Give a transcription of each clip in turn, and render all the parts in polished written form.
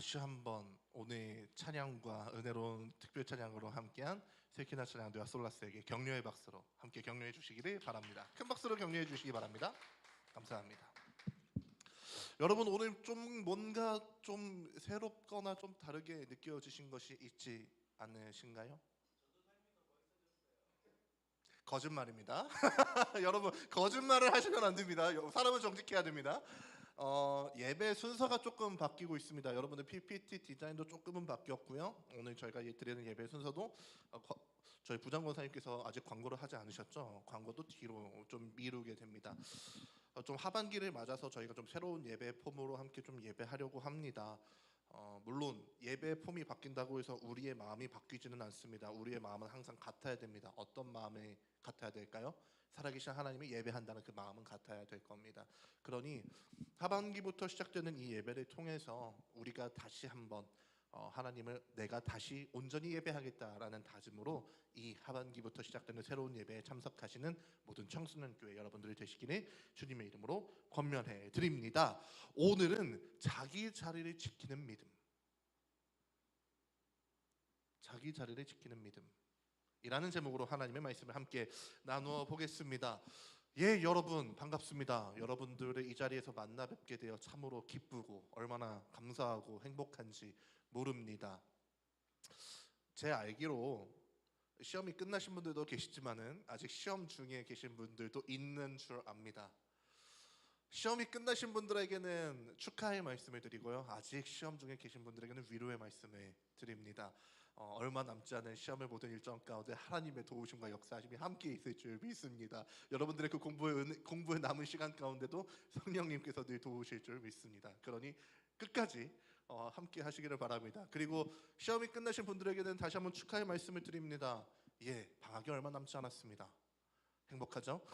다시 한번 오늘 찬양과 은혜로운 특별 찬양으로 함께한 세키나 찬양대와 솔라스에게 격려의 박수로 함께 격려해 주시기를 바랍니다. 큰 박수로 격려해 주시기 바랍니다. 감사합니다. 여러분, 오늘 좀 뭔가 좀 새롭거나 좀 다르게 느껴지신 것이 있지 않으신가요? 거짓말입니다. 여러분, 거짓말을 하시면 안 됩니다. 사람은 정직해야 됩니다. 예배 순서가 조금 바뀌고 있습니다. 여러분들 PPT 디자인도 조금은 바뀌었고요. 오늘 저희가 드리는 예배 순서도 저희 부장권사님께서 아직 광고를 하지 않으셨죠? 광고도 뒤로 좀 미루게 됩니다. 좀 하반기를 맞아서 저희가 좀 새로운 예배 폼으로 함께 좀 예배하려고 합니다. 물론 예배 폼이 바뀐다고 해서 우리의 마음이 바뀌지는 않습니다. 우리의 마음은 항상 같아야 됩니다. 어떤 마음이 같아야 될까요? 살아계신 하나님이 예배한다는 그 마음은 같아야 될 겁니다. 그러니 하반기부터 시작되는 이 예배를 통해서 우리가 다시 한번 하나님을 내가 다시 온전히 예배하겠다라는 다짐으로 이 하반기부터 시작되는 새로운 예배에 참석하시는 모든 청소년 교회 여러분들이 되시기를 주님의 이름으로 권면해 드립니다. 오늘은 자기 자리를 지키는 믿음, 자기 자리를 지키는 믿음 이라는 제목으로 하나님의 말씀을 함께 나누어 보겠습니다. 예, 여러분 반갑습니다. 여러분들을 이 자리에서 만나 뵙게 되어 참으로 기쁘고 얼마나 감사하고 행복한지 모릅니다. 제 알기로 시험이 끝나신 분들도 계시지만은 아직 시험 중에 계신 분들도 있는 줄 압니다. 시험이 끝나신 분들에게는 축하의 말씀을 드리고요, 아직 시험 중에 계신 분들에게는 위로의 말씀을 드립니다. 얼마 남지 않은 시험을 보던 일정 가운데 하나님의 도우심과 역사하심이 함께 있을 줄 믿습니다. 여러분들의 그 공부에 남은 시간 가운데도 성령님께서 늘 도우실 줄 믿습니다. 그러니 끝까지 함께 하시기를 바랍니다. 그리고 시험이 끝나신 분들에게는 다시 한번 축하의 말씀을 드립니다. 예, 방학이 얼마 남지 않았습니다. 행복하죠?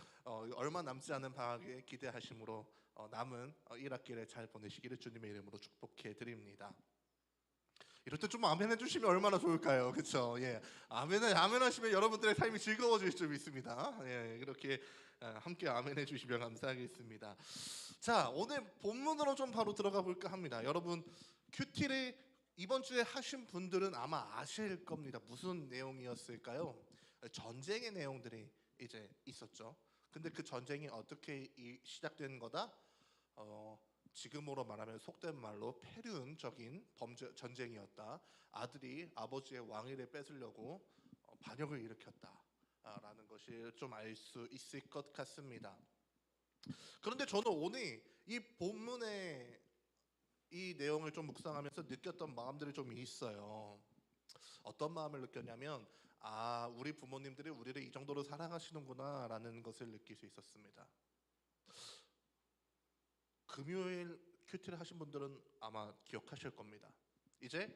얼마 남지 않은 방학에 기대하심으로 남은 1학기를 잘 보내시기를 주님의 이름으로 축복해 드립니다. 이럴 때 좀 아멘 해주시면 얼마나 좋을까요? 그렇죠? 예, 아멘 하시면 여러분들의 삶이 즐거워질 줄 믿습니다. 예, 이렇게 함께 아멘 해주시면 감사하겠습니다. 자, 오늘 본문으로 좀 바로 들어가 볼까 합니다. 여러분, 큐티를 이번 주에 하신 분들은 아마 아실 겁니다. 무슨 내용이었을까요? 전쟁의 내용들이 이제 있었죠. 근데 그 전쟁이 어떻게 시작된 거다? 지금으로 말하면 속된 말로 폐륜적인 범죄 전쟁이었다. 아들이 아버지의 왕위를 뺏으려고 반역을 일으켰다라는 것이 좀 알 수 있을 것 같습니다. 그런데 저는 오늘 이 본문의 이 내용을 좀 묵상하면서 느꼈던 마음들이 좀 있어요. 어떤 마음을 느꼈냐면, 우리 부모님들이 우리를 이 정도로 사랑하시는구나 라는 것을 느낄 수 있었습니다. 금요일 큐티를 하신 분들은 아마 기억하실 겁니다. 이제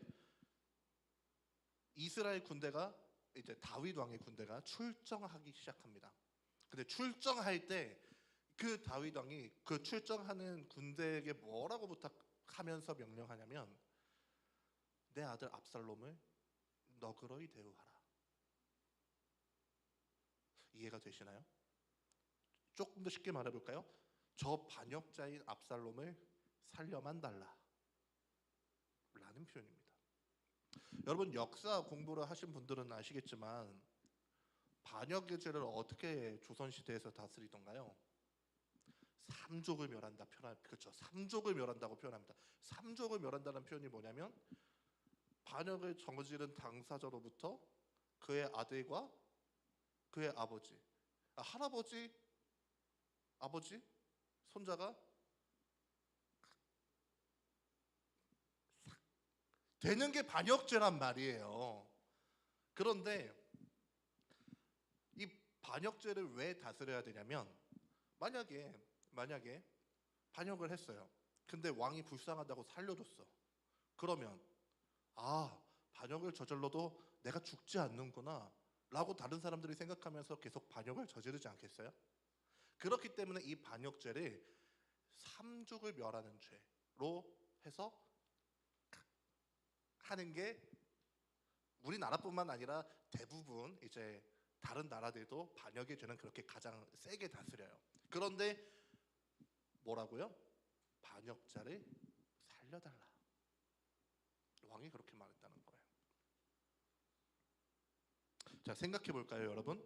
이스라엘 군대가, 이제 다윗 왕의 군대가 출정하기 시작합니다. 근데 출정할 때 그 다윗 왕이 그 출정하는 군대에게 뭐라고 부탁하면서 명령하냐면, 내 아들 압살롬을 너그러이 대우하라. 이해가 되시나요? 조금 더 쉽게 말해볼까요? 저 반역자인 압살롬을 살려만 달라 라는 표현입니다. 여러분, 역사 공부를 하신 분들은 아시겠지만 반역의 죄를 어떻게 조선시대에서 다스리던가요? 삼족을 멸한다 그렇죠. 삼족을 멸한다고 표현합니다. 삼족을 멸한다는 표현이 뭐냐면, 반역을 저지른 당사자로부터 그의 아들과 그의 아버지, 할아버지, 아버지, 손자가 되는 게 반역죄란 말이에요. 그런데 이 반역죄를 왜 다스려야 되냐면, 만약에 반역을 했어요. 근데 왕이 불쌍하다고 살려줬어. 그러면 반역을 저질러도 내가 죽지 않는구나 라고 다른 사람들이 생각하면서 계속 반역을 저지르지 않겠어요? 그렇기 때문에 이 반역죄를 삼족을 멸하는 죄로 해서 하는 게 우리나라뿐만 아니라 대부분 이제 다른 나라들도 반역의 죄는 그렇게 가장 세게 다스려요. 그런데 뭐라고요? 반역자를 살려달라. 왕이 그렇게 말했다는 거예요. 자, 생각해 볼까요, 여러분?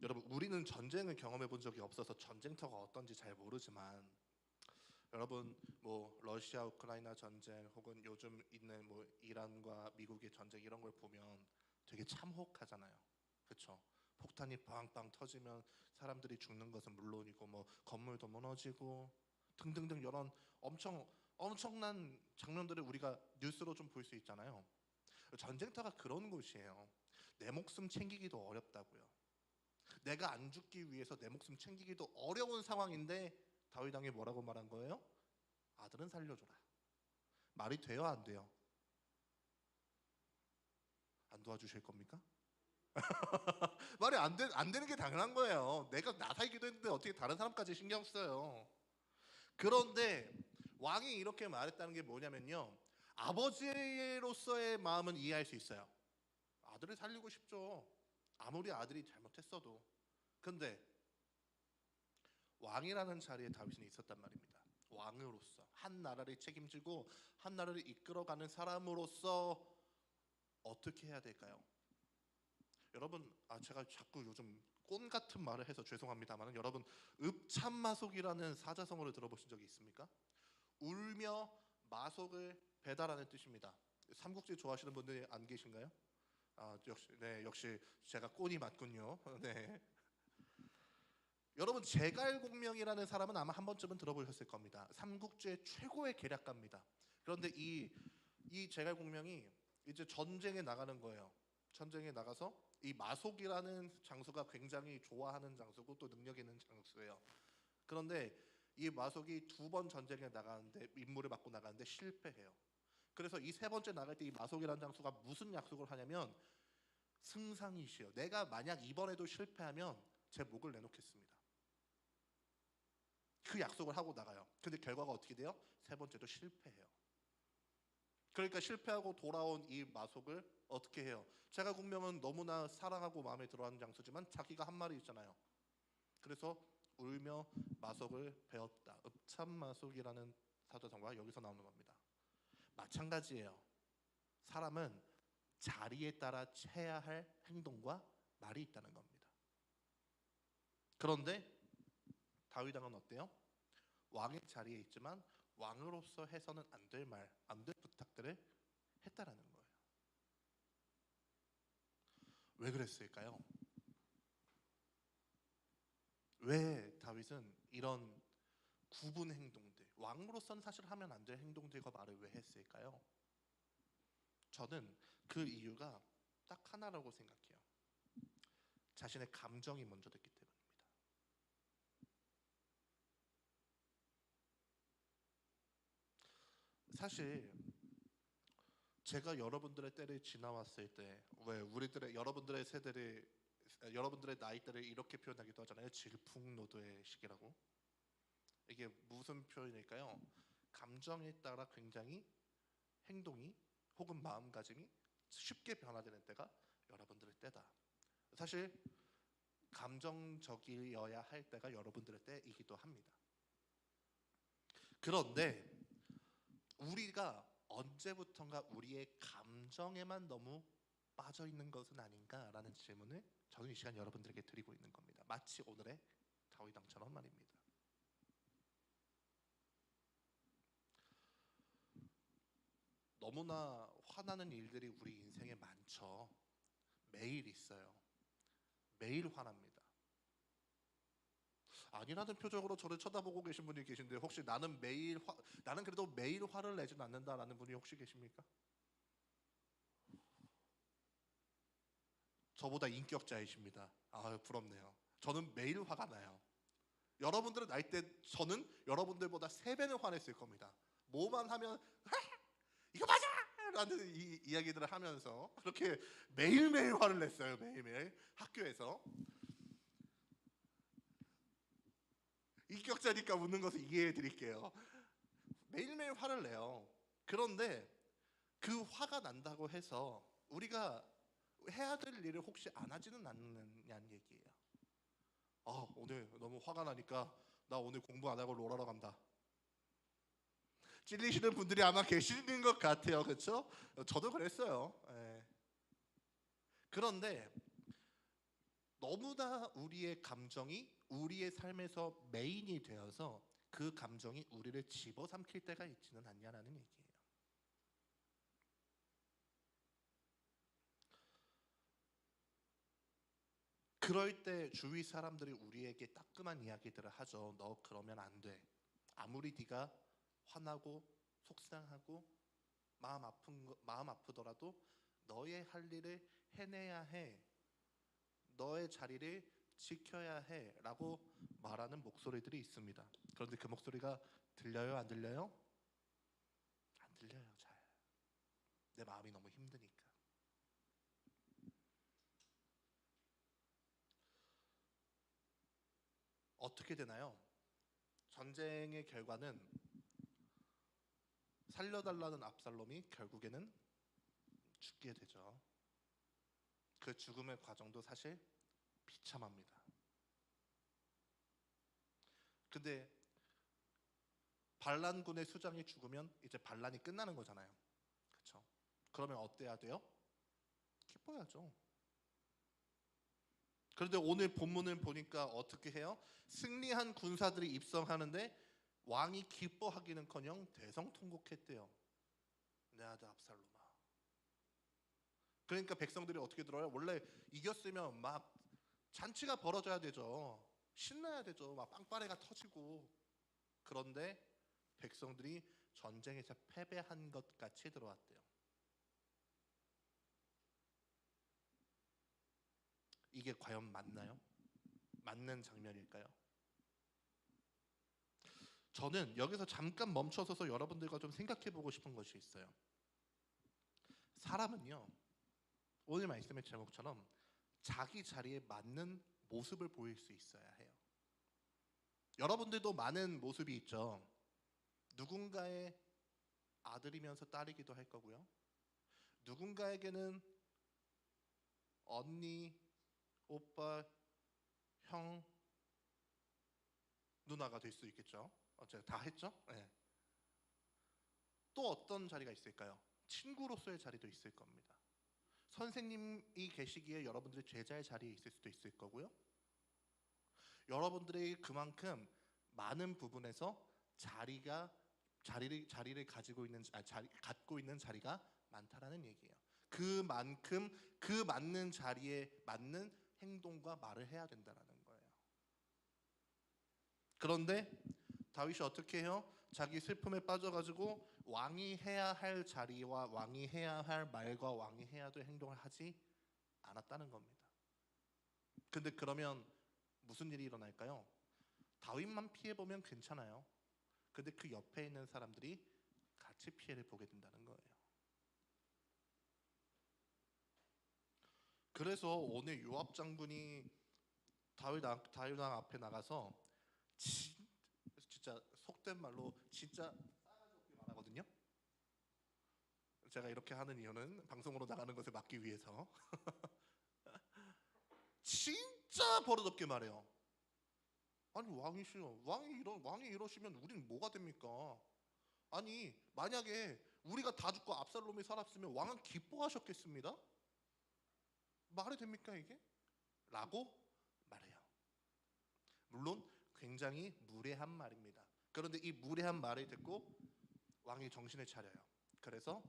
여러분, 우리는 전쟁을 경험해 본 적이 없어서 전쟁터가 어떤지 잘 모르지만, 여러분 뭐 러시아 우크라이나 전쟁 혹은 요즘 있는 뭐 이란과 미국의 전쟁 이런 걸 보면 되게 참혹하잖아요. 그렇죠? 폭탄이 빵빵 터지면 사람들이 죽는 것은 물론이고 뭐 건물도 무너지고 등등등 이런 엄청난 장면들을 우리가 뉴스로 좀 볼 수 있잖아요. 전쟁터가 그런 곳이에요. 내 목숨 챙기기도 어렵다고요. 내가 안 죽기 위해서 내 목숨 챙기기도 어려운 상황인데 다윗 왕이 뭐라고 말한 거예요? 아들은 살려줘라. 말이 돼요, 안 돼요? 안 도와주실 겁니까? 말이 안 되는 게 당연한 거예요. 내가 나 살기도 했는데 어떻게 다른 사람까지 신경 써요. 그런데 왕이 이렇게 말했다는 게 뭐냐면요, 아버지로서의 마음은 이해할 수 있어요. 아들을 살리고 싶죠. 아무리 아들이 잘못했어도. 근데 왕이라는 자리에 다윗은 있었단 말입니다. 왕으로서 한 나라를 책임지고 한 나라를 이끌어가는 사람으로서 어떻게 해야 될까요? 여러분, 제가 자꾸 요즘 꼰 같은 말을 해서 죄송합니다만, 여러분 읍참마속이라는 사자성어를 들어보신 적이 있습니까? 울며 마속을 배달하는 뜻입니다. 삼국지 좋아하시는 분들이 안 계신가요? 역시 제가 꼰이 맞군요. 네. 여러분, 제갈공명이라는 사람은 아마 한 번쯤은 들어보셨을 겁니다. 삼국지의 최고의 계략가입니다. 그런데 이 제갈공명이 이제 전쟁에 나가는 거예요. 전쟁에 나가서 이 마속이라는 장소가 굉장히 좋아하는 장소고 또 능력 있는 장소예요. 그런데 이 마속이 두 번 전쟁에 나가는데 임무를 받고 나가는데 실패해요. 그래서 이 세 번째 나갈 때 이 마속이라는 장소가 무슨 약속을 하냐면 승상이시여, 내가 만약 이번에도 실패하면 제 목을 내놓겠습니다. 그 약속을 하고 나가요. 근데 결과가 어떻게 돼요? 세 번째도 실패해요. 그러니까 실패하고 돌아온 이 마속을 어떻게 해요? 제갈공명은 너무나 사랑하고 마음에 들어하는 장소지만 자기가 한 말이 있잖아요. 그래서 울며 마속을 베었다. 읍참마속이라는 사자성어가 여기서 나오는 겁니다. 마찬가지예요. 사람은 자리에 따라 해야 할 행동과 말이 있다는 겁니다. 그런데 다윗 왕은 어때요? 왕의 자리에 있지만 왕으로서 해서는 안 될 말, 안 될 부탁들을 했다라는 거예요. 왜 그랬을까요? 왜 다윗은 이런 구분 행동들, 왕으로서는 사실 하면 안 될 행동들과 말을 왜 했을까요? 저는 그 이유가 딱 하나라고 생각해요. 자신의 감정이 먼저 됐기 때문입니다. 사실 제가 여러분들의 때를 지나왔을 때, 왜 여러분들의 세대를, 여러분들의 나이대를 이렇게 표현하기도 하잖아요. 질풍노도의 시기라고. 이게 무슨 표현일까요? 감정에 따라 굉장히 행동이 혹은 마음가짐이 쉽게 변화되는 때가 여러분들의 때다. 사실 감정적이어야 할 때가 여러분들의 때이기도 합니다. 그런데 우리가 언제부턴가 우리의 감정에만 너무 빠져 있는 것은 아닌가라는 질문을 저는 이 시간 여러분들에게 드리고 있는 겁니다. 마치 오늘의 다윗 왕처럼 말입니다. 너무나 화나는 일들이 우리 인생에 많죠. 매일 있어요. 매일 화납니다. 아니라는 표정으로 저를 쳐다보고 계신 분이 계신데, 혹시 나는 그래도 매일 화를 내진 않는다라는 분이 혹시 계십니까? 저보다 인격자이십니다. 부럽네요. 저는 매일 화가 나요. 여러분들은 나이 때 저는 여러분들보다 3배는 화냈을 겁니다. 뭐만 하면 이거 맞아! 라는 이야기들을 하면서 그렇게 매일매일 화를 냈어요. 매일매일 학교에서. 인격자니까 웃는 것을 이해해 드릴게요. 매일매일 화를 내요. 그런데 그 화가 난다고 해서 우리가 해야 될 일을 혹시 안 하지는 않느냐는 얘기예요. 오늘 너무 화가 나니까 나 오늘 공부 안 하고 롤하러 간다. 찔리시는 분들이 아마 계시는 것 같아요. 그렇죠? 저도 그랬어요. 예. 그런데 너무나 우리의 감정이 우리의 삶에서 메인이 되어서 그 감정이 우리를 집어삼킬 때가 있지는 않냐라는 얘기예요. 그럴 때 주위 사람들이 우리에게 따끔한 이야기들을 하죠. 너 그러면 안 돼. 아무리 네가 화나고 속상하고 마음 아프더라도 너의 할 일을 해내야 해. 너의 자리를 지켜야 해라고 말하는 목소리들이 있습니다. 그런데 그 목소리가 들려요, 안 들려요? 안 들려요, 잘. 내 마음이 너무 힘드니까. 어떻게 되나요? 전쟁의 결과는 살려달라는 압살롬이 결국에는 죽게 되죠. 그 죽음의 과정도 사실 비참합니다. 근데 반란군의 수장이 죽으면 이제 반란이 끝나는 거잖아요. 그렇죠? 그러면 어때야 돼요? 기뻐야죠. 그런데 오늘 본문을 보니까 어떻게 해요? 승리한 군사들이 입성하는데 왕이 기뻐하기는커녕 대성통곡했대요. 내 아들 압살롬아. 그러니까 백성들이 어떻게 들어요? 원래 이겼으면 막 잔치가 벌어져야 되죠. 신나야 되죠. 막 빵빠레가 터지고. 그런데 백성들이 전쟁에서 패배한 것 같이 들어왔대요. 이게 과연 맞나요? 맞는 장면일까요? 저는 여기서 잠깐 멈춰서서 여러분들과 좀 생각해 보고 싶은 것이 있어요. 사람은요, 오늘 말씀의 제목처럼 자기 자리에 맞는 모습을 보일 수 있어야 해요. 여러분들도 많은 모습이 있죠. 누군가의 아들이면서 딸이기도 할 거고요. 누군가에게는 언니, 오빠, 형, 누나가 될 수 있겠죠. 제가 다 했죠? 네. 또 어떤 자리가 있을까요? 친구로서의 자리도 있을 겁니다. 선생님이 계시기에 여러분들이 제자의 자리에 있을 수도 있을 거고요. 여러분들이 그만큼 많은 부분에서 자리를 가지고 있는 갖고 있는 자리가 많다라는 얘기예요. 그만큼 그 맞는 자리에 맞는 행동과 말을 해야 된다라는 거예요. 그런데 다윗이 어떻게 해요? 자기 슬픔에 빠져가지고 왕이 해야 할 자리와 왕이 해야 할 말과 왕이 해야 될 행동을 하지 않았다는 겁니다. 근데 그러면 무슨 일이 일어날까요? 다윗만 피해보면 괜찮아요. 근데 그 옆에 있는 사람들이 같이 피해를 보게 된다는 거예요. 그래서 오늘 요압 장군이 다윗 왕 앞에 나가서 진짜 속된 말로 진짜 싸가지 없게 말하거든요. 제가 이렇게 하는 이유는 방송으로 나가는 것을 막기 위해서. 진짜 버릇없게 말해요. 아니 왕이시여, 왕이 이러시면 우리는 뭐가 됩니까? 아니 만약에 우리가 다 죽고 압살롬이 살았으면 왕은 기뻐하셨겠습니다? 말이 됩니까 이게? 라고 말해요. 물론 굉장히 무례한 말입니다. 그런데 이 무례한 말을 듣고 왕이 정신을 차려요. 그래서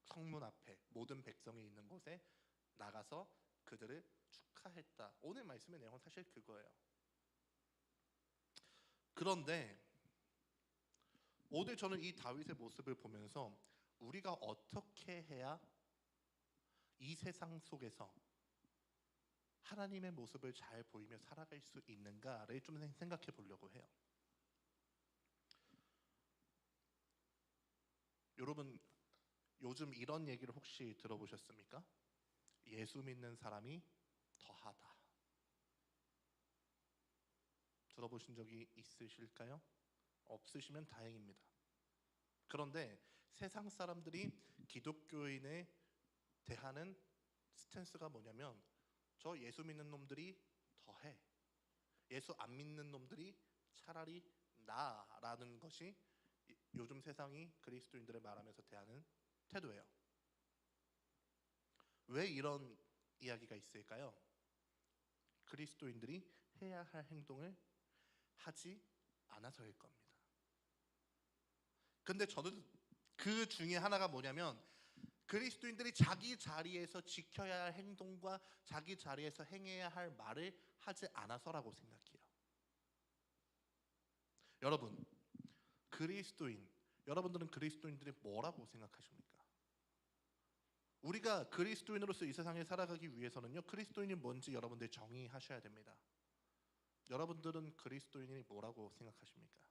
성문 앞에 모든 백성이 있는 곳에 나가서 그들을 축하했다. 오늘 말씀의 내용은 사실 그거예요. 그런데 오늘 저는 이 다윗의 모습을 보면서 우리가 어떻게 해야 이 세상 속에서 하나님의 모습을 잘 보이며 살아갈 수 있는가를 좀 생각해 보려고 해요. 여러분 요즘 이런 얘기를 혹시 들어보셨습니까? 예수 믿는 사람이 더하다. 들어보신 적이 있으실까요? 없으시면 다행입니다. 그런데 세상 사람들이 기독교인에 대하는 스탠스가 뭐냐면 저 예수 믿는 놈들이 더해. 예수 안 믿는 놈들이 차라리 나라는 것이 요즘 세상이 그리스도인들을 말하면서 대하는 태도예요. 왜 이런 이야기가 있을까요? 그리스도인들이 해야 할 행동을 하지 않아서일 겁니다. 근데 저는 그 중에 하나가 뭐냐면 그리스도인들이 자기 자리에서 지켜야 할 행동과 자기 자리에서 행해야 할 말을 하지 않아서라고 생각해요. 여러분, 여러분들은 그리스도인들이 뭐라고 생각하십니까? 우리가 그리스도인으로서 이 세상에 살아가기 위해서는요, 그리스도인이 뭔지 여러분들이 정의하셔야 됩니다. 여러분들은 그리스도인이 뭐라고 생각하십니까?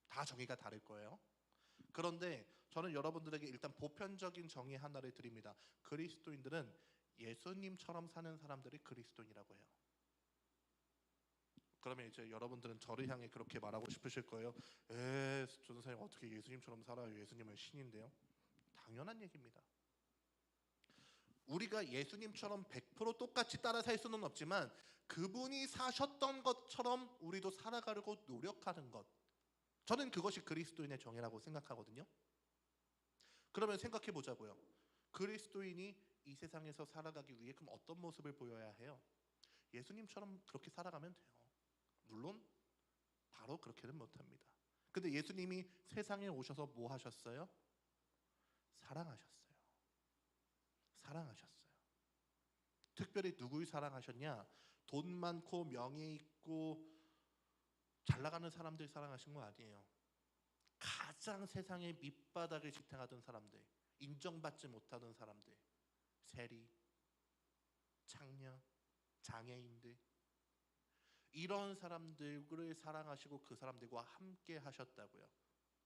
다 정의가 다를 거예요. 그런데 저는 여러분들에게 일단 보편적인 정의 하나를 드립니다. 그리스도인들은 예수님처럼 사는 사람들이 그리스도인이라고 해요. 그러면 이제 여러분들은 저를 향해 그렇게 말하고 싶으실 거예요. 전도사님 어떻게 예수님처럼 살아요? 예수님은 신인데요. 당연한 얘기입니다. 우리가 예수님처럼 100% 똑같이 따라 살 수는 없지만 그분이 사셨던 것처럼 우리도 살아가려고 노력하는 것, 저는 그것이 그리스도인의 정의라고 생각하거든요. 그러면 생각해 보자고요. 그리스도인이 이 세상에서 살아가기 위해 그럼 어떤 모습을 보여야 해요? 예수님처럼 그렇게 살아가면 돼요. 물론 바로 그렇게는 못합니다. 근데 예수님이 세상에 오셔서 뭐 하셨어요? 사랑하셨어요. 사랑하셨어요. 특별히 누굴 사랑하셨냐? 돈 많고 명예 있고 잘 나가는 사람들 사랑하신 거 아니에요. 가장 세상의 밑바닥을 지탱하던 사람들, 인정받지 못하던 사람들, 세리, 창녀, 장애인들, 이런 사람들을 사랑하시고 그 사람들과 함께 하셨다고요.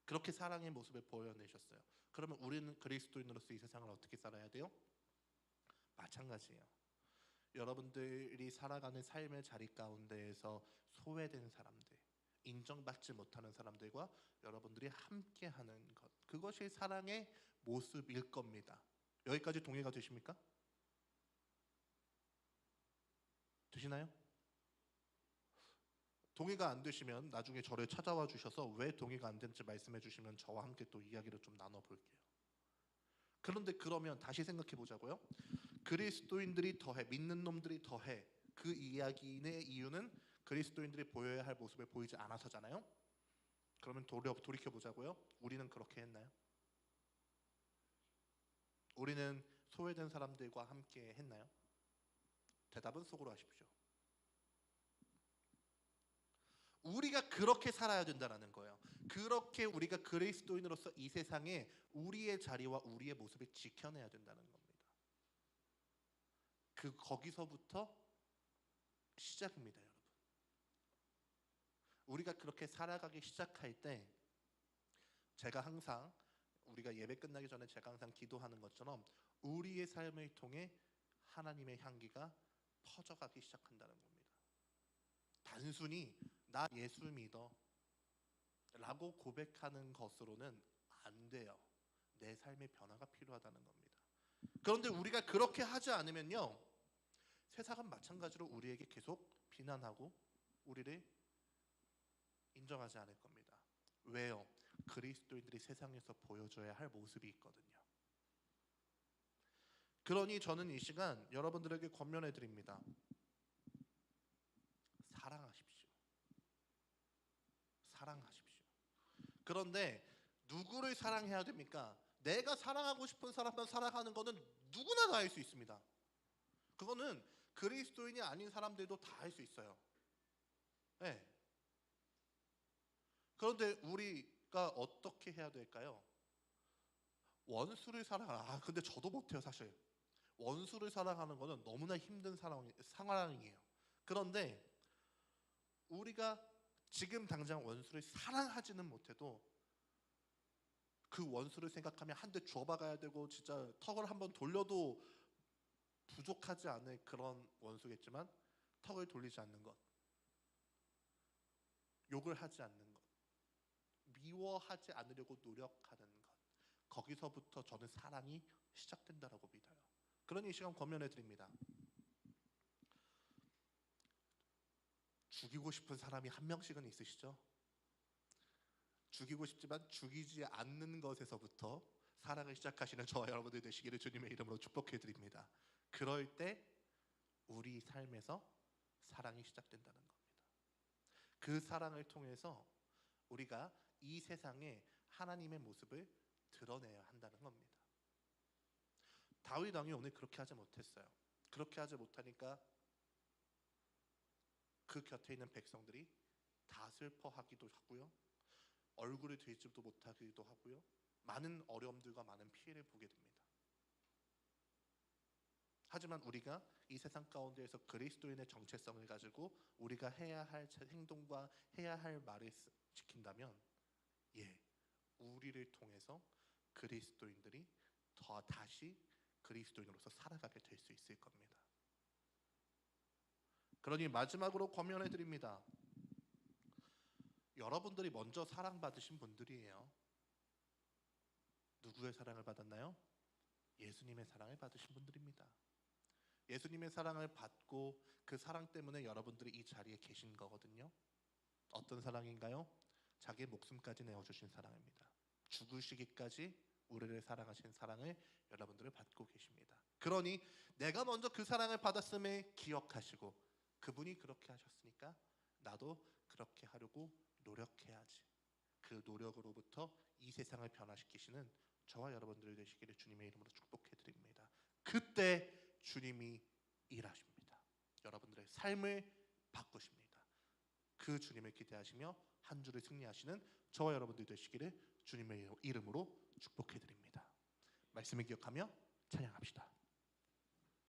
그렇게 사랑의 모습을 보여내셨어요. 그러면 우리는 그리스도인으로서 이 세상을 어떻게 살아야 돼요? 마찬가지예요. 여러분들이 살아가는 삶의 자리 가운데에서 소외된 사람들, 인정받지 못하는 사람들과 여러분들이 함께하는 것, 그것이 사랑의 모습일 겁니다. 여기까지 동의가 되십니까? 되시나요? 동의가 안 되시면 나중에 저를 찾아와 주셔서 왜 동의가 안 되는지 말씀해 주시면 저와 함께 또 이야기를 좀 나눠볼게요. 그런데 그러면 다시 생각해 보자고요. 그리스도인들이 더해, 믿는 놈들이 더해, 그 이야기의 이유는 그리스도인들이 보여야 할 모습을 보이지 않아서잖아요. 그러면 돌이켜 보자고요. 우리는 그렇게 했나요? 우리는 소외된 사람들과 함께 했나요? 대답은 속으로 하십시오. 우리가 그렇게 살아야 된다는 거예요. 그렇게 우리가 그리스도인으로서 이 세상에 우리의 자리와 우리의 모습을 지켜내야 된다는 겁니다. 거기서부터 시작입니다, 여러분. 우리가 그렇게 살아가기 시작할 때 제가 항상, 우리가 예배 끝나기 전에 제가 항상 기도하는 것처럼 우리의 삶을 통해 하나님의 향기가 퍼져가기 시작한다는 겁니다. 단순히 나 예수 믿어 라고 고백하는 것으로는 안 돼요. 내 삶의 변화가 필요하다는 겁니다. 그런데 우리가 그렇게 하지 않으면요, 세상은 마찬가지로 우리에게 계속 비난하고 우리를 인정하지 않을 겁니다. 왜요? 그리스도인들이 세상에서 보여줘야 할 모습이 있거든요. 그러니 저는 이 시간 여러분들에게 권면해 드립니다. 사랑하십시오. 사랑하십시오. 그런데 누구를 사랑해야 됩니까? 내가 사랑하고 싶은 사람만 사랑하는 것은 누구나 다 할 수 있습니다. 그거는 그리스도인이 아닌 사람들도 다 할 수 있어요. 네. 그런데 우리가 어떻게 해야 될까요? 원수를 사랑하라. 근데 저도 못해요, 사실. 원수를 사랑하는 것은 너무나 힘든 상황이에요. 그런데 우리가 지금 당장 원수를 사랑하지는 못해도 그 원수를 생각하면 한 대 주워박아야 되고 진짜 턱을 한번 돌려도 부족하지 않을 그런 원수겠지만 턱을 돌리지 않는 것, 욕을 하지 않는 것, 미워하지 않으려고 노력하는 것, 거기서부터 저는 사랑이 시작된다라고 믿어요. 그러니 이 시간 권면해 드립니다. 죽이고 싶은 사람이 한 명씩은 있으시죠? 죽이고 싶지만 죽이지 않는 것에서부터 사랑을 시작하시는 저와 여러분들 되시기를 주님의 이름으로 축복해 드립니다. 그럴 때 우리 삶에서 사랑이 시작된다는 겁니다. 그 사랑을 통해서 우리가 이 세상에 하나님의 모습을 드러내야 한다는 겁니다. 다윗 왕이 오늘 그렇게 하지 못했어요. 그렇게 하지 못하니까 그 곁에 있는 백성들이 다 슬퍼하기도 하고요, 얼굴을 들지도 못하기도 하고요, 많은 어려움들과 많은 피해를 보게 됩니다. 하지만 우리가 이 세상 가운데에서 그리스도인의 정체성을 가지고 우리가 해야 할 행동과 해야 할 말을 지킨다면, 우리를 통해서 그리스도인들이 더 다시 그리스도인으로서 살아가게 될 수 있을 겁니다. 그러니 마지막으로 권면해 드립니다. 여러분들이 먼저 사랑받으신 분들이에요. 누구의 사랑을 받았나요? 예수님의 사랑을 받으신 분들입니다. 예수님의 사랑을 받고 그 사랑 때문에 여러분들이 이 자리에 계신 거거든요. 어떤 사랑인가요? 자기의 목숨까지 내어주신 사랑입니다. 죽으시기까지 우리를 사랑하신 사랑을 여러분들을 받고 계십니다. 그러니 내가 먼저 그 사랑을 받았음을 기억하시고, 그분이 그렇게 하셨으니까 나도 그렇게 하려고 노력해야지. 그 노력으로부터 이 세상을 변화시키시는 저와 여러분들 되시기를 주님의 이름으로 축복해 드립니다. 그때 주님이 일하십니다. 여러분들의 삶을 바꾸십니다. 그 주님을 기대하시며 한 주를 승리하시는 저와 여러분들 되시기를 주님의 이름으로 축복해 드립니다. 말씀을 기억하며 찬양합시다.